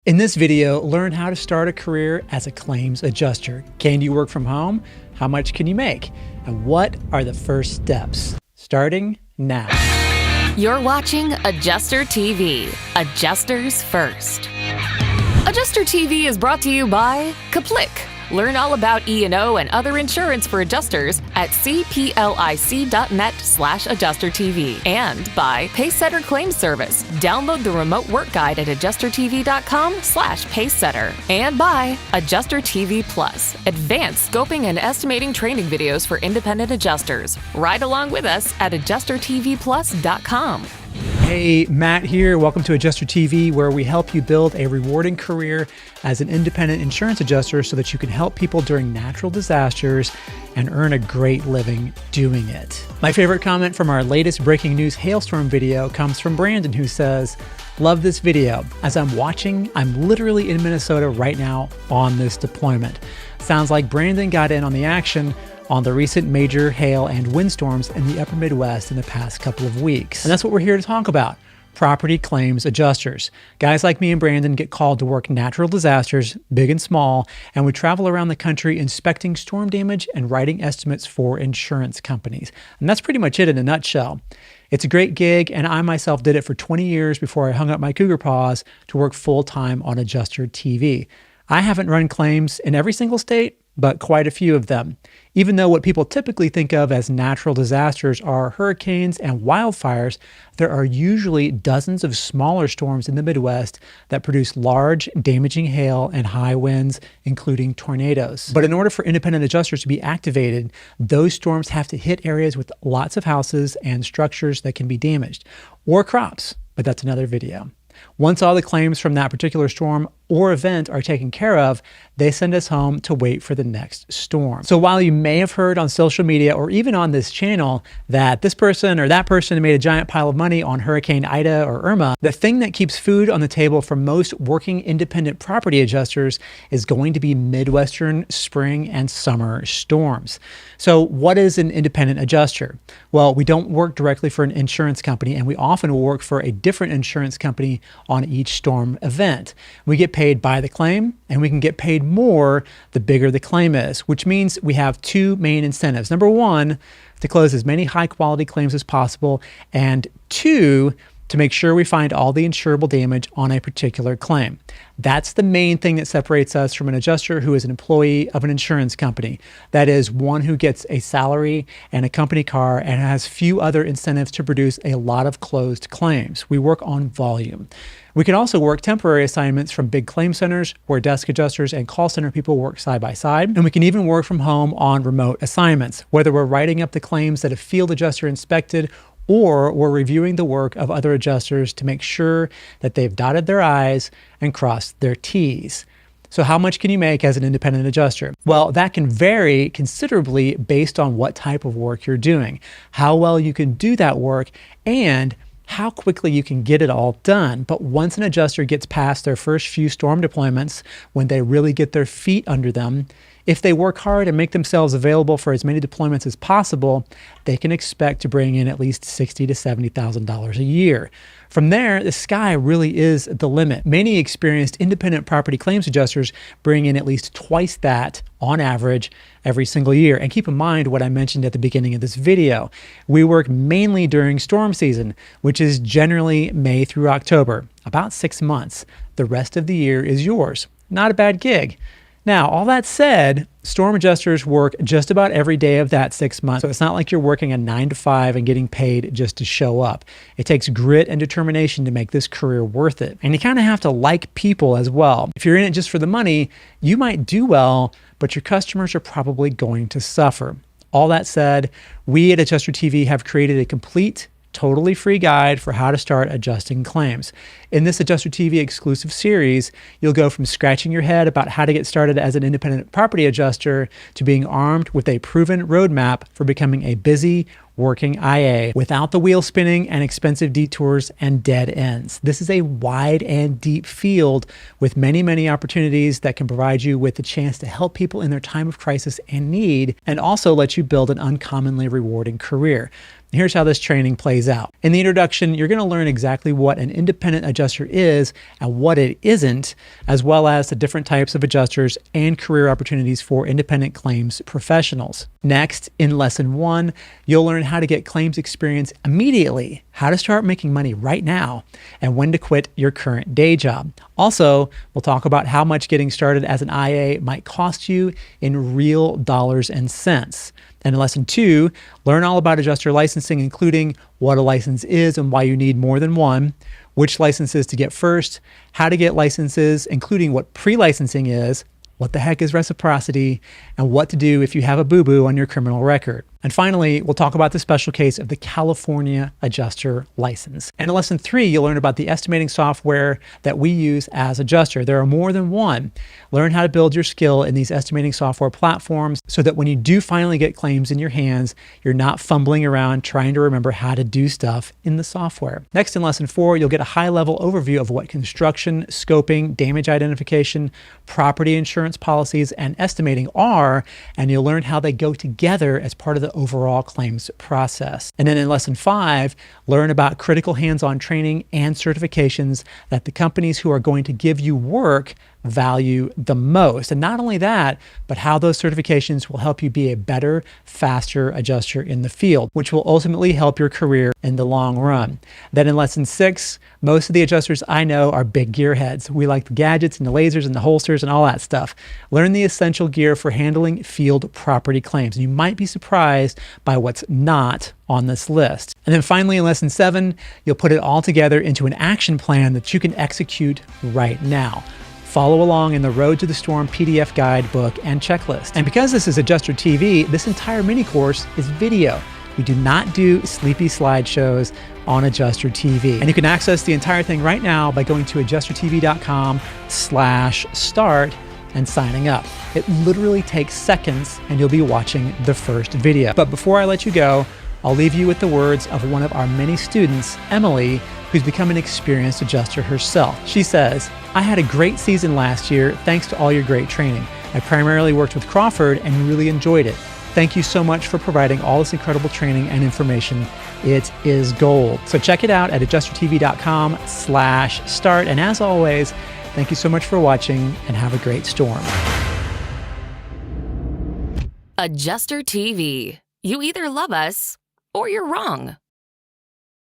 In this video, learn how to start a career as a claims adjuster. Can you work from home? How much can you make? And what are the first steps? Starting now. You're watching Adjuster TV, Adjusters First. Adjuster TV is brought to you by Kaplik. Learn all about E&O and other insurance for adjusters at cplic.net/adjustertv and by Pacesetter Claims Service. Download the remote work guide at adjustertv.com/pacesetter and by Adjuster TV Plus, advanced scoping and estimating training videos for independent adjusters. Ride along with us at adjustertvplus.com. Hey, Matt here. Welcome to Adjuster TV, where we help you build a rewarding career as an independent insurance adjuster so that you can help people during natural disasters and earn a great living doing it. My favorite comment from our latest breaking news hailstorm video comes from Brandon, who says, "Love this video. As I'm watching, I'm literally in Minnesota right now on this deployment." Sounds like Brandon got in on the action on the recent major hail and windstorms in the upper Midwest in the past couple of weeks. And that's what we're here to talk about. Property claims adjusters. Guys like me and Brandon get called to work natural disasters, big and small, and we travel around the country inspecting storm damage and writing estimates for insurance companies. And that's pretty much it in a nutshell. It's a great gig, and I myself did it for 20 years before I hung up my cougar paws to work full-time on Adjuster TV. I haven't run claims in every single state, but quite a few of them. Even though what people typically think of as natural disasters are hurricanes and wildfires, there are usually dozens of smaller storms in the Midwest that produce large, damaging hail and high winds, including tornadoes. But in order for independent adjusters to be activated, those storms have to hit areas with lots of houses and structures that can be damaged, or crops, but that's another video. Once all the claims from that particular storm or event are taken care of, they send us home to wait for the next storm. So while you may have heard on social media or even on this channel that this person or that person made a giant pile of money on Hurricane Ida or Irma, the thing that keeps food on the table for most working independent property adjusters is going to be Midwestern spring and summer storms. So what is an independent adjuster? Well, we don't work directly for an insurance company, and we often will work for a different insurance company on each storm event. We get paid by the claim, and we can get paid more the bigger the claim is, which means we have two main incentives. Number one, to close as many high quality claims as possible, and two, to make sure we find all the insurable damage on a particular claim. That's the main thing that separates us from an adjuster who is an employee of an insurance company. That is, one who gets a salary and a company car and has few other incentives to produce a lot of closed claims. We work on volume. We can also work temporary assignments from big claim centers where desk adjusters and call center people work side by side. And we can even work from home on remote assignments, whether we're writing up the claims that a field adjuster inspected or we're reviewing the work of other adjusters to make sure that they've dotted their I's and crossed their T's. So how much can you make as an independent adjuster? Well, that can vary considerably based on what type of work you're doing, how well you can do that work, and how quickly you can get it all done. But once an adjuster gets past their first few storm deployments, when they really get their feet under them, if they work hard and make themselves available for as many deployments as possible, they can expect to bring in at least $60,000 to $70,000 a year. From there, the sky really is the limit. Many experienced independent property claims adjusters bring in at least twice that on average every single year. And keep in mind what I mentioned at the beginning of this video. We work mainly during storm season, which is generally May through October, about 6 months. The rest of the year is yours. Not a bad gig. Now, all that said, storm adjusters work just about every day of that 6 months. So it's not like you're working a 9 to 5 and getting paid just to show up. It takes grit and determination to make this career worth it. And you kind of have to like people as well. If you're in it just for the money, you might do well, but your customers are probably going to suffer. All that said, we at Adjuster TV have created a complete, totally free guide for how to start adjusting claims. In this Adjuster TV exclusive series, you'll go from scratching your head about how to get started as an independent property adjuster to being armed with a proven roadmap for becoming a busy, working IA without the wheel spinning and expensive detours and dead ends. This is a wide and deep field with many, many opportunities that can provide you with the chance to help people in their time of crisis and need, and also let you build an uncommonly rewarding career. Here's how this training plays out. In the introduction, you're going to learn exactly what an independent adjuster is and what it isn't, as well as the different types of adjusters and career opportunities for independent claims professionals. Next, in lesson 1, you'll learn how to get claims experience immediately, how to start making money right now, and when to quit your current day job. Also, we'll talk about how much getting started as an IA might cost you in real dollars and cents. And in lesson 2, learn all about adjuster licensing, including what a license is and why you need more than one, which licenses to get first, how to get licenses, including what pre-licensing is, what the heck is reciprocity, and what to do if you have a boo-boo on your criminal record. And finally, we'll talk about the special case of the California adjuster license. And in lesson 3, you'll learn about the estimating software that we use as adjuster. There are more than one. Learn how to build your skill in these estimating software platforms so that when you do finally get claims in your hands, you're not fumbling around trying to remember how to do stuff in the software. Next, in lesson 4, you'll get a high-level overview of what construction, scoping, damage identification, property insurance policies, and estimating are, and you'll learn how they go together as part of the overall claims process. And then in lesson 5, learn about critical hands-on training and certifications that the companies who are going to give you work value the most. And not only that, but how those certifications will help you be a better, faster adjuster in the field, which will ultimately help your career in the long run. Then in lesson 6, most of the adjusters I know are big gearheads. We like the gadgets and the lasers and the holsters and all that stuff. Learn the essential gear for handling field property claims. And you might be surprised by what's not on this list. And then finally in lesson 7, you'll put it all together into an action plan that you can execute right now. Follow along in the Road to the Storm PDF guide, book, and checklist. And because this is Adjuster TV, this entire mini course is video. We do not do sleepy slideshows on Adjuster TV. And you can access the entire thing right now by going to adjustertv.com/start and signing up. It literally takes seconds and you'll be watching the first video. But before I let you go, I'll leave you with the words of one of our many students, Emily, who's become an experienced adjuster herself. She says, "I had a great season last year thanks to all your great training. I primarily worked with Crawford and really enjoyed it. Thank you so much for providing all this incredible training and information. It is gold." So check it out at adjustertv.com/start. And as always, thank you so much for watching and have a great storm. Adjuster TV. You either love us or you're wrong.